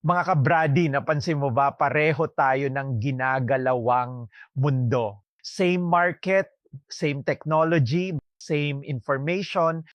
Mga ka-Brady, napansin mo ba pareho tayo ng ginagalawang mundo. Same market, same technology, same information.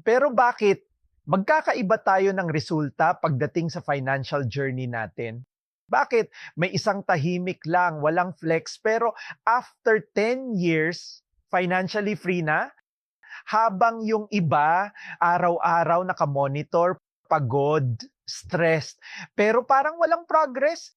Pero bakit magkakaiba tayo ng resulta pagdating sa financial journey natin? Bakit may isang tahimik lang, walang flex, pero after 10 years, financially free na? Habang yung iba, araw-araw nakamonitor, pagod, stressed, pero parang walang progress.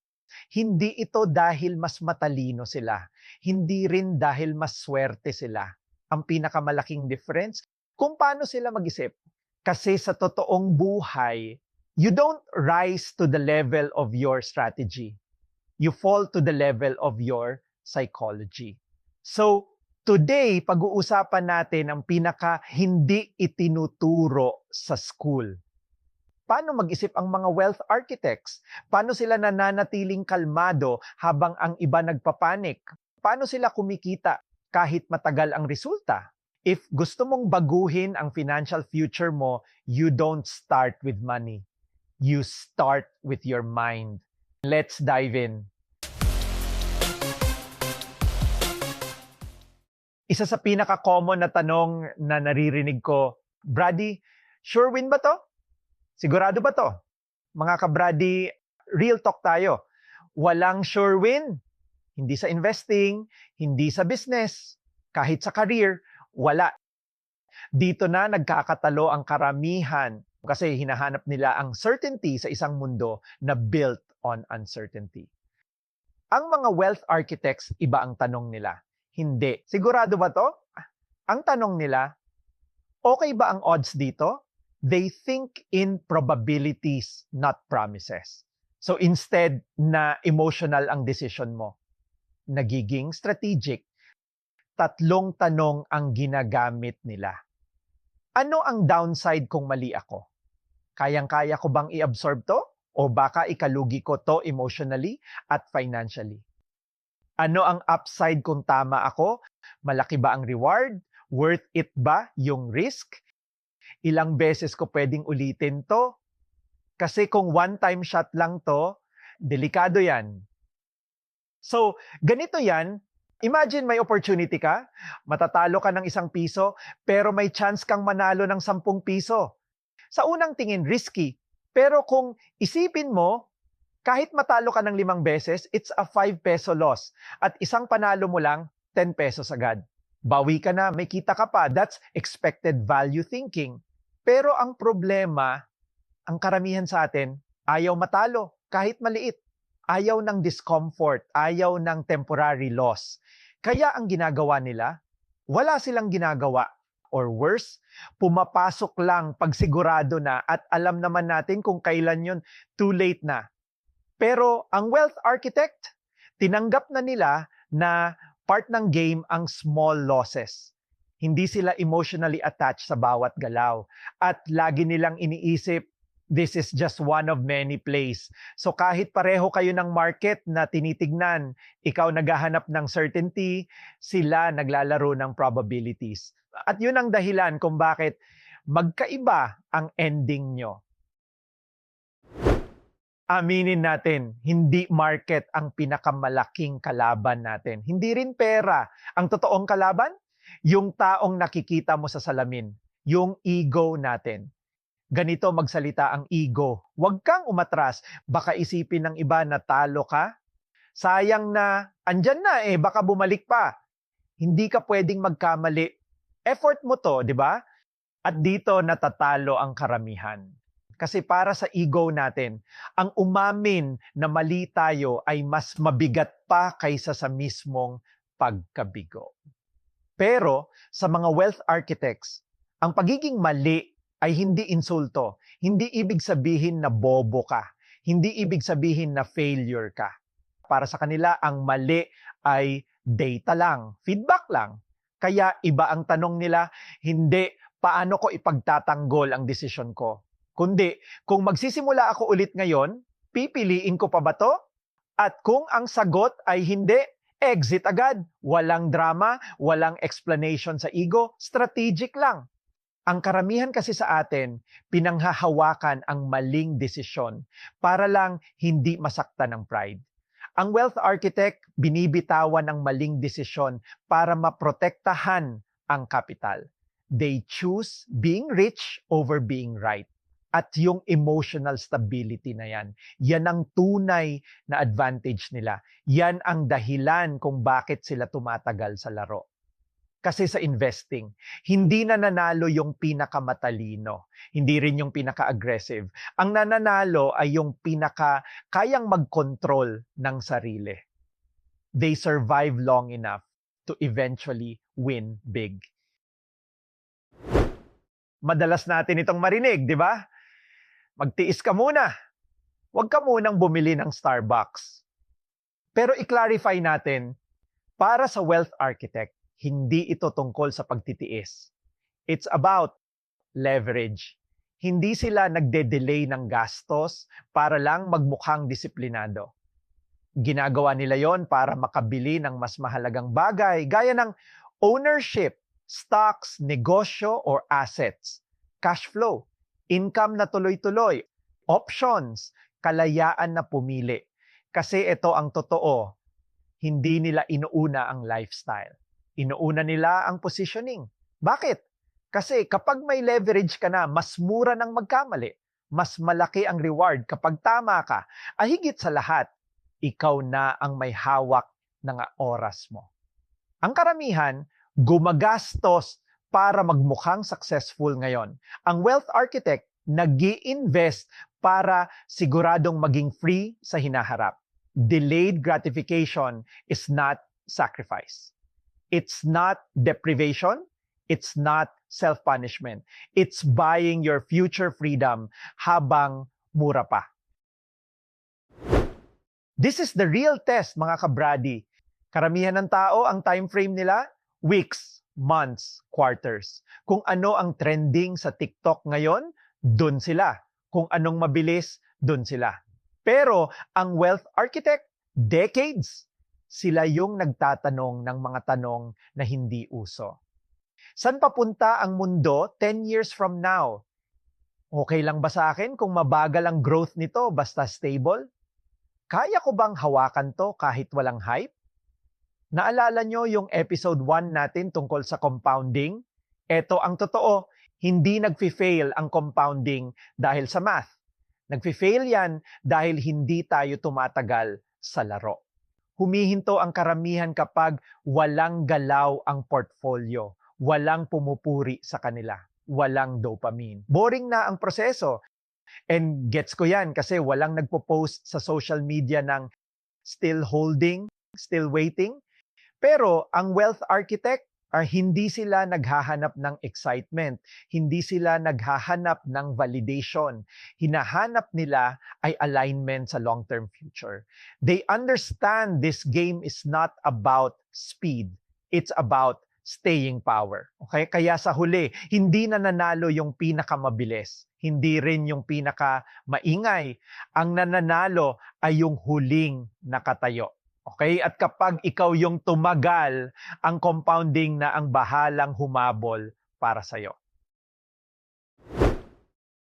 Hindi ito dahil mas matalino sila. Hindi rin dahil mas swerte sila. Ang pinakamalaking difference, kung paano sila mag-isip. Kasi sa totoong buhay, you don't rise to the level of your strategy. You fall to the level of your psychology. So, today, pag-uusapan natin ang pinaka hindi itinuturo sa school. Paano mag-isip ang mga wealth architects? Paano sila nananatiling kalmado habang ang iba nagpapanik? Paano sila kumikita kahit matagal ang resulta? If gusto mong baguhin ang financial future mo, you don't start with money. You start with your mind. Let's dive in. Isa sa pinaka-common na tanong na naririnig ko, Brady, sure win ba to? Sigurado ba to? Mga ka-Brady, real talk tayo. Walang sure win. Hindi sa investing, hindi sa business, kahit sa career, wala. Dito na nagkakatalo ang karamihan kasi hinahanap nila ang certainty sa isang mundo na built on uncertainty. Ang mga wealth architects, iba ang tanong nila. Hindi. Sigurado ba to? Ang tanong nila, okay ba ang odds dito? They think in probabilities, not promises. So instead na emotional ang decision mo, nagiging strategic. Tatlong tanong ang ginagamit nila. Ano ang downside kung mali ako? Kayang-kaya ko bang i-absorb to? O baka ikalugi ko to emotionally at financially? Ano ang upside kung tama ako? Malaki ba ang reward? Worth it ba yung risk? Ilang beses ko pwedeng ulitin to? Kasi kung one-time shot lang to, delikado yan. So, ganito yan. Imagine may opportunity ka, matatalo ka ng ₱1, pero may chance kang manalo ng ₱10. Sa unang tingin, risky. Pero kung isipin mo, kahit matalo ka ng 5 beses, it's a ₱5 loss. At isang panalo mo lang, ₱10 agad. Bawi ka na, may kita ka pa. That's expected value thinking. Pero ang problema, ang karamihan sa atin, ayaw matalo, kahit maliit. Ayaw ng discomfort, ayaw ng temporary loss. Kaya ang ginagawa nila, wala silang ginagawa. Or worse, pumapasok lang pag sigurado na at alam naman natin kung kailan yun, too late na. Pero ang wealth architect, tinanggap na nila na part ng game ang small losses. Hindi sila emotionally attached sa bawat galaw. At lagi nilang iniisip, this is just one of many plays. So kahit pareho kayo ng market na tinitignan, ikaw naghahanap ng certainty, sila naglalaro ng probabilities. At yun ang dahilan kung bakit magkaiba ang ending nyo. Aminin natin, hindi market ang pinakamalaking kalaban natin. Hindi rin pera. Ang totoong kalaban, yung taong nakikita mo sa salamin, yung ego natin. Ganito magsalita ang ego. Huwag kang umatras. Baka isipin ng iba na talo ka. Sayang na, andyan na baka bumalik pa. Hindi ka pwedeng magkamali. Effort mo to, di ba? At dito natatalo ang karamihan. Kasi para sa ego natin, ang umamin na mali tayo ay mas mabigat pa kaysa sa mismong pagkabigo. Pero sa mga wealth architects, ang pagiging mali ay hindi insulto. Hindi ibig sabihin na bobo ka. Hindi ibig sabihin na failure ka. Para sa kanila, ang mali ay data lang, feedback lang. Kaya iba ang tanong nila, hindi paano ko ipagtatanggol ang desisyon ko. Kundi, kung magsisimula ako ulit ngayon, pipiliin ko pa ba to? At kung ang sagot ay hindi, exit agad. Walang drama, walang explanation sa ego, strategic lang. Ang karamihan kasi sa atin, pinanghahawakan ang maling desisyon para lang hindi masaktan ng pride. Ang wealth architect, binibitawan ang maling desisyon para maprotektahan ang kapital. They choose being rich over being right. At yung emotional stability na yan ang tunay na advantage nila. Yan ang dahilan kung bakit sila tumatagal sa laro. Kasi sa investing, hindi na nanalo yung pinakamatalino, hindi rin yung pinaka-aggressive. Ang nananalo ay yung kayang mag-control ng sarili. They survive long enough to eventually win big. Madalas natin itong marinig, di ba? Magtiis ka muna. Huwag ka munang bumili ng Starbucks. Pero i-clarify natin, para sa wealth architect, hindi ito tungkol sa pagtitiis. It's about leverage. Hindi sila nagde-delay ng gastos para lang magmukhang disiplinado. Ginagawa nila yon para makabili ng mas mahalagang bagay gaya ng ownership, stocks, negosyo, or assets, cash flow, income na tuloy-tuloy, options, kalayaan na pumili. Kasi ito ang totoo, hindi nila inuuna ang lifestyle. Inuuna nila ang positioning. Bakit? Kasi kapag may leverage ka na, mas mura ng magkamali. Mas malaki ang reward kapag tama ka. Higit sa lahat, ikaw na ang may hawak ng oras mo. Ang karamihan, gumagastos para magmukhang successful ngayon. Ang wealth architect, nag-i-invest para siguradong maging free sa hinaharap. Delayed gratification is not sacrifice. It's not deprivation. It's not self-punishment. It's buying your future freedom habang mura pa. This is the real test, mga kabrady. Karamihan ng tao, ang time frame nila, weeks, months, quarters. Kung ano ang trending sa TikTok ngayon, dun sila. Kung anong mabilis, dun sila. Pero ang wealth architect, decades. Sila yung nagtatanong ng mga tanong na hindi uso. San papunta ang mundo 10 years from now? Okay lang ba sa akin kung mabagal ang growth nito basta stable? Kaya ko bang hawakan to kahit walang hype? Naalala nyo yung episode 1 natin tungkol sa compounding? Ito ang totoo, hindi nagfi-fail ang compounding dahil sa math. Nagfi-fail yan dahil hindi tayo tumatagal sa laro. Humihinto ang karamihan kapag walang galaw ang portfolio, walang pumupuri sa kanila, walang dopamine. Boring na ang proseso. And gets ko yan kasi walang nagpo-post sa social media ng still holding, still waiting. Pero ang wealth architect, hindi sila naghahanap ng excitement, hindi sila naghahanap ng validation. Hinahanap nila ay alignment sa long-term future. They understand this game is not about speed. It's about staying power. Okay? Kaya sa huli, hindi na nanalo yung pinakamabilis. Hindi rin yung pinakamaingay. Ang nananalo ay yung huling nakatayo. Okay? At kapag ikaw yung tumagal, ang compounding na ang bahalang humabol para sa'yo.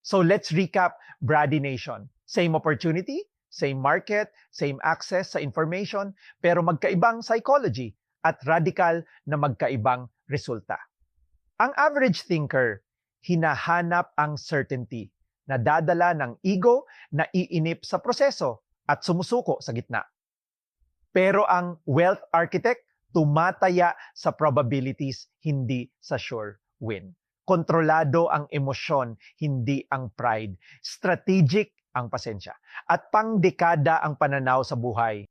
So let's recap Brady Nation. Same opportunity, same market, same access sa information, pero magkaibang psychology at radical na magkaibang resulta. Ang average thinker, hinahanap ang certainty na dadala ng ego na iinip sa proseso at sumusuko sa gitna. Pero ang wealth architect, tumataya sa probabilities, hindi sa sure win. Kontrolado ang emosyon, hindi ang pride. Strategic ang pasensya. At pangdekada ang pananaw sa buhay.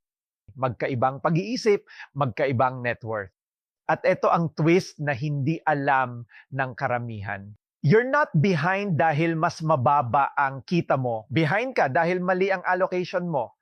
Magkaibang pag-iisip, magkaibang net worth. At ito ang twist na hindi alam ng karamihan. You're not behind dahil mas mababa ang kita mo. Behind ka dahil mali ang allocation mo.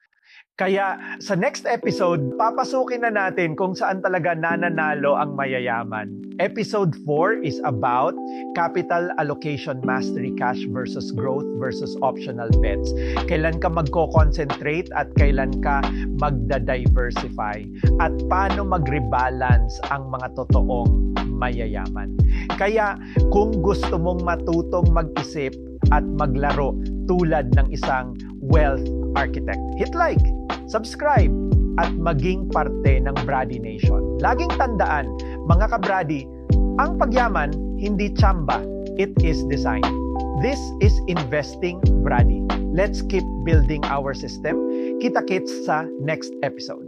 Kaya sa next episode, papasukin na natin kung saan talaga nananalo ang mayayaman. Episode 4 is about capital allocation mastery, cash versus growth versus optional bets. Kailan ka magko-concentrate at kailan ka magda-diversify. At paano mag-rebalance ang mga totoong mayayaman. Kaya kung gusto mong matutong mag-isip at maglaro tulad ng isang wealth architect, hit like, subscribe, at maging parte ng Brady Nation. Laging tandaan, mga ka-Brady, ang pagyaman hindi tsamba, it is design. This is Investing Brady. Let's keep building our system. Kita-kits sa next episode.